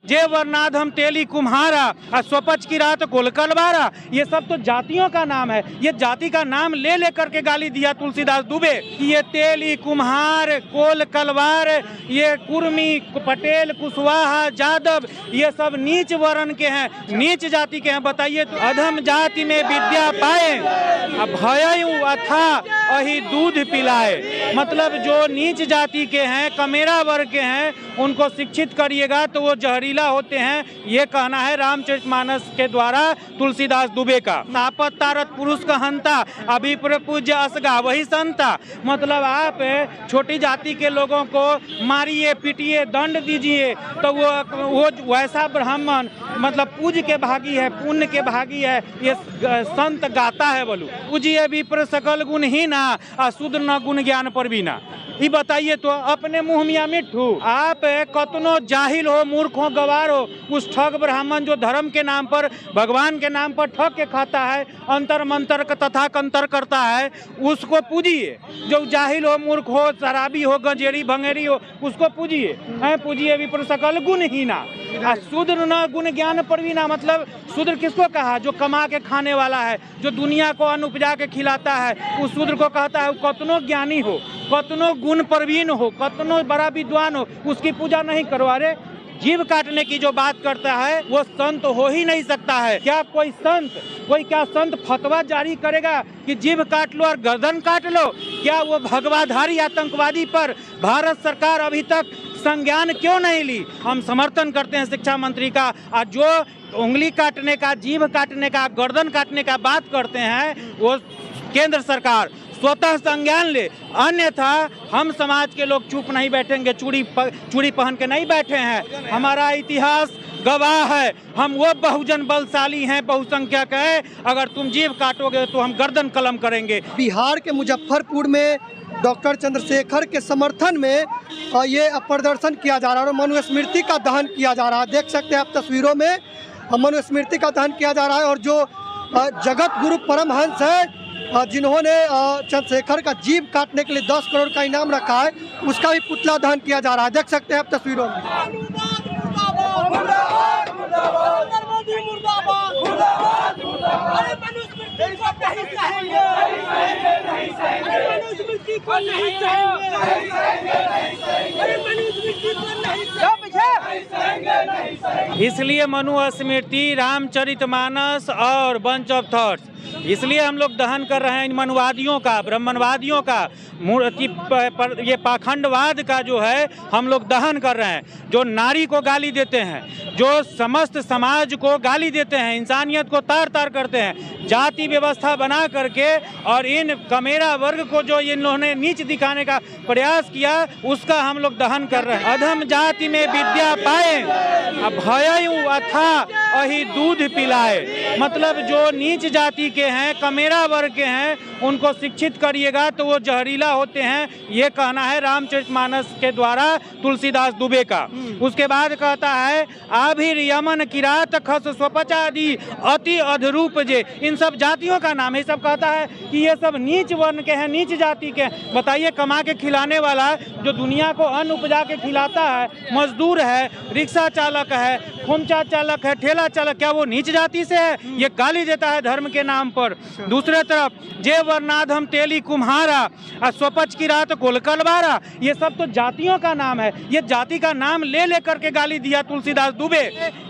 जे वर्णाधम तेली कुम्हारा और स्वपच की रात कोलकलवारा, ये सब तो जातियों का नाम है। ये जाति का नाम ले लेकर के गाली दिया तुलसीदास दुबे कि ये तेली कुम्हार कोल कलवार, ये कुर्मी पटेल कुशवाहा जादव, ये सब नीच वर्ण के हैं, नीच जाति के हैं। बताइए तो अधम जाति में विद्या पाए भय अथा अही दूध पिलाए। मतलब जो नीच जाति के हैं, कमेरा वर्ग के हैं, उनको शिक्षित करिएगा तो वो जहरीला होते हैं। ये कहना है रामचरितमानस के द्वारा तुलसीदास दुबे का। तापत तारत पुरुष का हंता अभी पूज्य असगा वही संता। मतलब आप छोटी जाति के लोगों को मारिए पीटिए दंड दीजिए तो वो वैसा ब्राह्मण मतलब पूज्य के भागी है, पुण्य के भागी है। ये संत गाता है बोलू पूजिए विप्र सकल गुण ही ना अशुद्ध न गुण ज्ञान पर भी ना। ये बताइए तो अपने मुँह मियाँ मिट्ठू। आप कतनो जाहिल हो, मूर्ख हो, गवार हो, उस ठग ब्राह्मण जो धर्म के नाम पर भगवान के नाम पर ठग के खाता है, अंतर मंतर तथा कंतर करता है, उसको पूजिए। जो जाहिल हो, मूर्ख हो, शराबी हो, गंजेरी भंगेरी हो, उसको पूजिए। पूजिए विप्र सकल गुण ही ना शूद्र न गुण ज्ञान पर भी ना। मतलब शूद्र किसको कहा? जो कमा के खाने वाला है, जो दुनिया को अन्न उपजा के खिलाता है, उस शूद्र को कहता है। कतनो ज्ञानी हो, कतनो गुण प्रवीण हो, कतनो बड़ा विद्वान हो, उसकी पूजा नहीं करो। अरे जीभ काटने की जो बात करता है वो संत हो ही नहीं सकता है। क्या कोई संत फतवा जारी करेगा कि जीभ काट लो और गर्दन काट लो? क्या वो भगवाधारी आतंकवादी पर भारत सरकार अभी तक संज्ञान क्यों नहीं ली? हम समर्थन करते हैं शिक्षा मंत्री का। आज जो उंगली काटने का, जीभ काटने का, गर्दन काटने का बात करते हैं, वो केंद्र सरकार स्वतः संज्ञान ले, अन्यथा हम समाज के लोग चुप नहीं बैठेंगे। चूड़ी पहन के नहीं बैठे हैं। हमारा इतिहास गवाह है। हम वो बहुजन बलशाली हैं, बहुसंख्यक है। अगर तुम जीभ काटोगे तो हम गर्दन कलम करेंगे। बिहार के मुजफ्फरपुर में डॉक्टर चंद्रशेखर के समर्थन में ये प्रदर्शन किया जा रहा है और मनुस्मृति का दहन किया जा रहा है। देख सकते हैं आप तस्वीरों में मनुस्मृति का दहन किया जा रहा है। और जो जगत गुरु परमहंस है जिन्होंने चंद्रशेखर का जीभ काटने के लिए 10 करोड़ का इनाम रखा है, उसका भी पुतला दहन किया जा रहा है। देख सकते हैं आप तस्वीरों में। इसलिए मनुस्मृति, रामचरितमानस और बंच ऑफ थॉट्स इसलिए हम लोग दहन कर रहे हैं। इन मनुवादियों का, ब्राह्मणवादियों का, ये पाखंडवाद का जो है हम लोग दहन कर रहे हैं। जो नारी को गाली देते हैं, जो समस्त समाज को गाली देते हैं, इंसानियत को तार तार करते हैं, जाति व्यवस्था बना करके, और इन कमेरा वर्ग को जो इन्होंने नीच दिखाने का प्रयास किया, उसका हम लोग दहन कर रहे हैं। अधम जाति में विद्या पाए भय अथा अही दूध पिलाए। मतलब जो नीच जाति के हैं, कमेरा वर्ग के हैं, उनको शिक्षित करिएगा तो वो जहरीला होते हैं। ये कहना है रामचरितमानस के द्वारा तुलसीदास दुबे का। उसके बाद कहता है आभिर यमन किरात खस स्वपचादि अति अधरूप जे। इन सब जातियों का नाम है। सब कहता है कि ये सब नीच वर्ण के हैं, नीच जाति के। बताइए, कमा के खिलाने वाला जो दुनिया को अन्न उपजा के खिलाता है, मजदूर है, रिक्शा चालक है, खोमचा चालक है, ठेला चालक, क्या वो नीच जाति से है? ये गाली देता है धर्म के नाम पर। दूसरे तरफ जे वर्णाधम तेली कुम्हारा और स्वपच की रात कोलकलवारा, ये सब तो जातियों का नाम है। ये जाति का नाम ले लेकर के गाली दिया तुलसीदास दुबे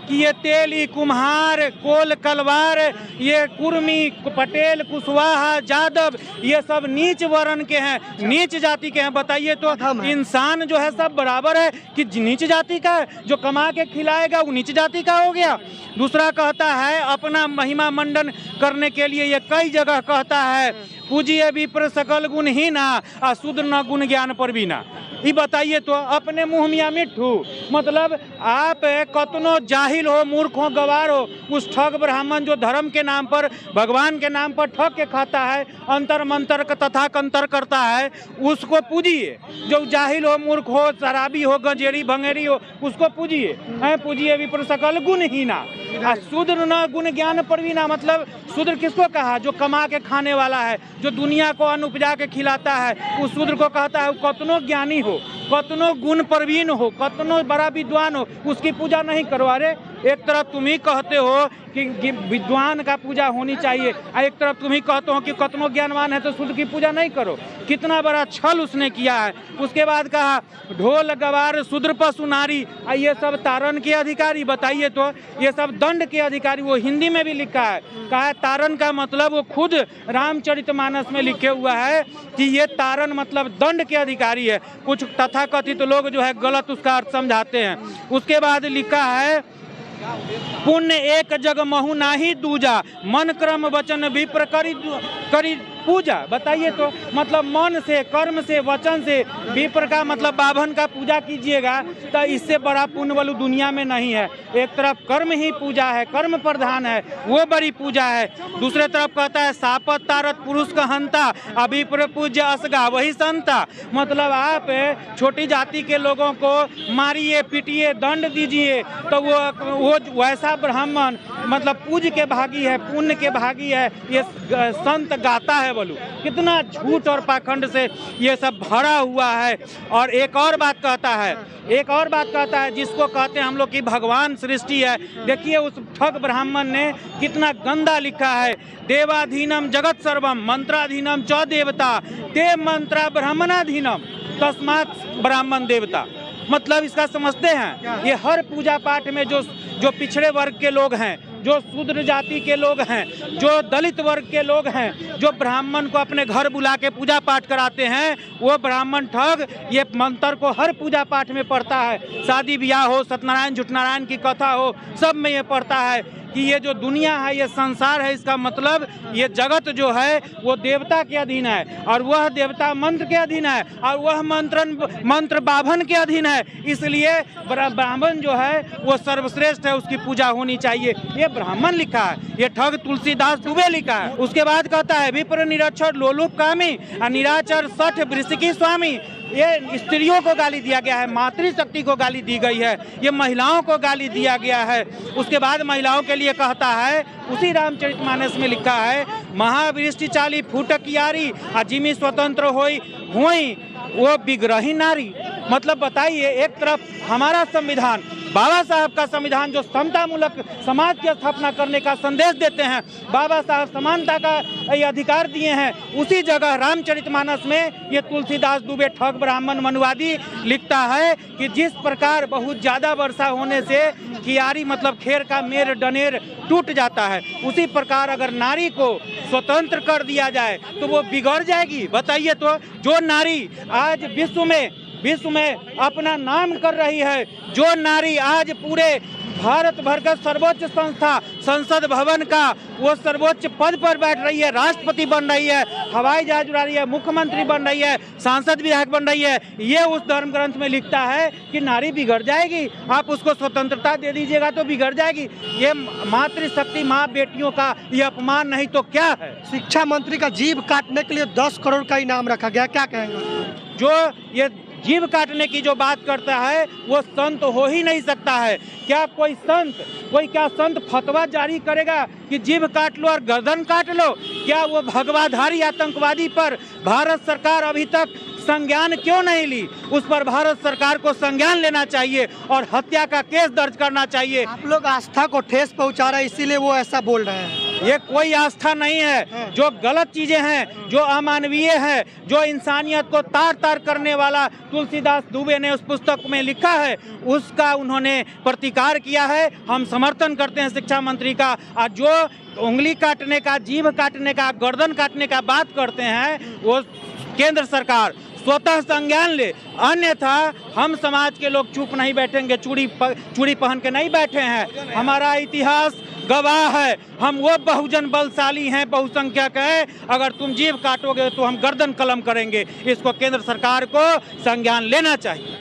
कि ये तेली कुम्हार कोल कलवार, ये कुर्मी पटेल कुशवाहा जादव, ये सब नीच वर्ण के हैं, नीच जाति के हैं। बताइए तो इंसान जो है सब बराबर है कि नीच जाति का है? जो कमा के खिलाएगा वो नीच जाति का हो गया। दूसरा कहता है अपना महिमा मंडन करने के लिए ये कई जगह कहता है पूजिए विप्र सकल गुण ही ना अशुद्ध न गुण ज्ञान पर भी ना। ये बताइए तो अपने मुँह मियाँ मिट्ठू। मतलब आप कतनो जाहिल हो, मूर्ख हो, गवार हो, उस ठग ब्राह्मण जो धर्म के नाम पर भगवान के नाम पर ठग के खाता है, अंतर मंतर तथा कंतर करता है, उसको पूजिए। जो जाहिल हो, मूर्ख हो, शराबी हो, गंजेरी भंगेरी हो, उसको पूजिए। पूजिए विप्र सकल गुण ही ना शूद्र न गुण ज्ञान पर भी ना। मतलब शूद्र किसको कहा? जो कमा के खाने वाला है, जो दुनिया को अन्न उपजा के खिलाता है, उस शूद्र को कहता है। कतनो ज्ञानी हो, कतनो गुण प्रवीण हो, कतनो बड़ा विद्वान हो, उसकी पूजा नहीं करो। अरे एक तरफ तुम ही कहते हो कि विद्वान का पूजा होनी चाहिए, और एक तरफ तुम ही कहते हो कि कतनो ज्ञानवान है तो शुद्ध की पूजा नहीं करो। कितना बड़ा छल उसने किया है। उसके बाद कहा ढोल गवार शूद्र पशु नारी, ये सब तारण के अधिकारी। बताइए तो, ये सब दंड के अधिकारी। वो हिंदी में भी लिखा है, कहा है तारण का मतलब, वो खुद रामचरितमानस में लिखे हुआ है कि ये तारण मतलब दंड के अधिकारी है। कुछ तथाकथित लोग जो है गलत उसका अर्थ समझाते हैं। उसके बाद लिखा है पुण्य एक जग महु नाही दूजा, मन क्रम वचन विप्र करी पूजा। बताइए तो, मतलब मन से, कर्म से, वचन से, विप्र का मतलब बाभन का पूजा कीजिएगा तो इससे बड़ा पुण्य वाली दुनिया में नहीं है। एक तरफ कर्म ही पूजा है, कर्म प्रधान है, वो बड़ी पूजा है। दूसरे तरफ कहता है सापत तारत पुरुष का हंता, अभिप्र पूज्य असगा वही संता। मतलब आप छोटी जाति के लोगों को मारिए, पीटिए, दंड दीजिए तो वो वैसा ब्राह्मण मतलब पूज्य के भागी है, पुण्य के भागी है, ये संत गाता है। बोलूं कितना झूठ और पाखंड से ये सब भरा हुआ है। और एक और बात कहता है, जिसको कहते हैं हम लोग की भगवान सृष्टि है। देखिए उस ठग ब्राह्मण ने कितना गंदा लिखा है, देवाधीनम जगत सर्वम मंत्राधीनम च देवता ते मंत्रा ब्राह्मणाधीनम तस्मात् ब्राह्मण देवता। मतलब इसका समझते हैं, ये हर पूजा पाठ में जो पिछड़े वर्ग के लोग हैं, जो शूद्र जाति के लोग हैं, जो दलित वर्ग के लोग हैं, जो ब्राह्मण को अपने घर बुला के पूजा पाठ कराते हैं, वो ब्राह्मण ठग ये मंत्र को हर पूजा पाठ में पढ़ता है। शादी ब्याह हो, सत्यनारायण झूठनारायण की कथा हो, सब में ये पढ़ता है कि ये जो दुनिया है, ये संसार है, इसका मतलब ये जगत जो है वो देवता के अधीन है, और वह देवता मंत्र के अधीन है, और वह मंत्र बाभन के अधीन है। इसलिए ब्राह्मण जो है वो सर्वश्रेष्ठ है, उसकी पूजा होनी चाहिए। ये ब्राह्मण लिखा है, ये ठग तुलसीदास दुबे लिखा है। उसके बाद कहता है विप्र निरक्षर लोलुप कामी निराचर सठ वृषिकी स्वामी। ये स्त्रियों को गाली दिया गया है, मातृशक्ति को गाली दी गई है, ये महिलाओं को गाली दिया गया है। उसके बाद महिलाओं के लिए कहता है, उसी रामचरितमानस में लिखा है महावृष्टि चाली फूटक यारी अजिमी स्वतंत्र होई वो बिगरही नारी। मतलब बताइए, एक तरफ हमारा संविधान, बाबा साहब का संविधान जो समतामूलक समाज की स्थापना करने का संदेश देते हैं, बाबा साहब समानता का ये अधिकार दिए हैं, उसी जगह रामचरितमानस में ये तुलसीदास दुबे ठग ब्राह्मण मनुवादी लिखता है कि जिस प्रकार बहुत ज़्यादा वर्षा होने से कियारी मतलब खेर का मेर डनेर टूट जाता है, उसी प्रकार अगर नारी को स्वतंत्र कर दिया जाए तो वो बिगड़ जाएगी। बताइए तो, जो नारी आज विश्व में अपना नाम कर रही है, जो नारी आज पूरे भारत भर का सर्वोच्च संस्था संसद भवन का वो सर्वोच्च पद पर बैठ रही है, राष्ट्रपति बन रही है, हवाई जहाज उड़ा रही है, मुख्यमंत्री बन रही है, सांसद विधायक बन रही है, ये उस धर्म ग्रंथ में लिखता है कि नारी बिगड़ जाएगी। आप उसको स्वतंत्रता दे दीजिएगा तो बिगड़ जाएगी। ये मातृशक्ति माँ बेटियों का ये अपमान नहीं तो क्या है। शिक्षा मंत्री का जीभ काटने के लिए 10 करोड़ का इनाम रखा गया, क्या कहेंगे? जो ये जीभ काटने की जो बात करता है वो संत हो ही नहीं सकता है। क्या कोई संत फतवा जारी करेगा कि जीभ काट लो और गर्दन काट लो? क्या वो भगवाधारी आतंकवादी पर भारत सरकार अभी तक संज्ञान क्यों नहीं ली? उस पर भारत सरकार को संज्ञान लेना चाहिए और हत्या का केस दर्ज करना चाहिए। आप लोग आस्था को ठेस पहुंचा रहे हैं, इसीलिए वो ऐसा बोल रहे हैं। ये कोई आस्था नहीं है। जो गलत चीजें हैं, जो अमानवीय है, जो इंसानियत को तार तार करने वाला तुलसीदास दुबे ने उस पुस्तक में लिखा है, उसका उन्होंने प्रतिकार किया है। हम समर्थन करते हैं शिक्षा मंत्री का। और जो उंगली काटने का, जीभ काटने का, गर्दन काटने का बात करते हैं, वो केंद्र सरकार स्वतः संज्ञान ले, अन्यथा हम समाज के लोग चुप नहीं बैठेंगे। चूड़ी पहन के नहीं बैठे हैं। हमारा इतिहास गवाह है, हम वो बहुजन बलशाली हैं, बहुसंख्यक है। अगर तुम जीभ काटोगे तो हम गर्दन कलम करेंगे। इसको केंद्र सरकार को संज्ञान लेना चाहिए।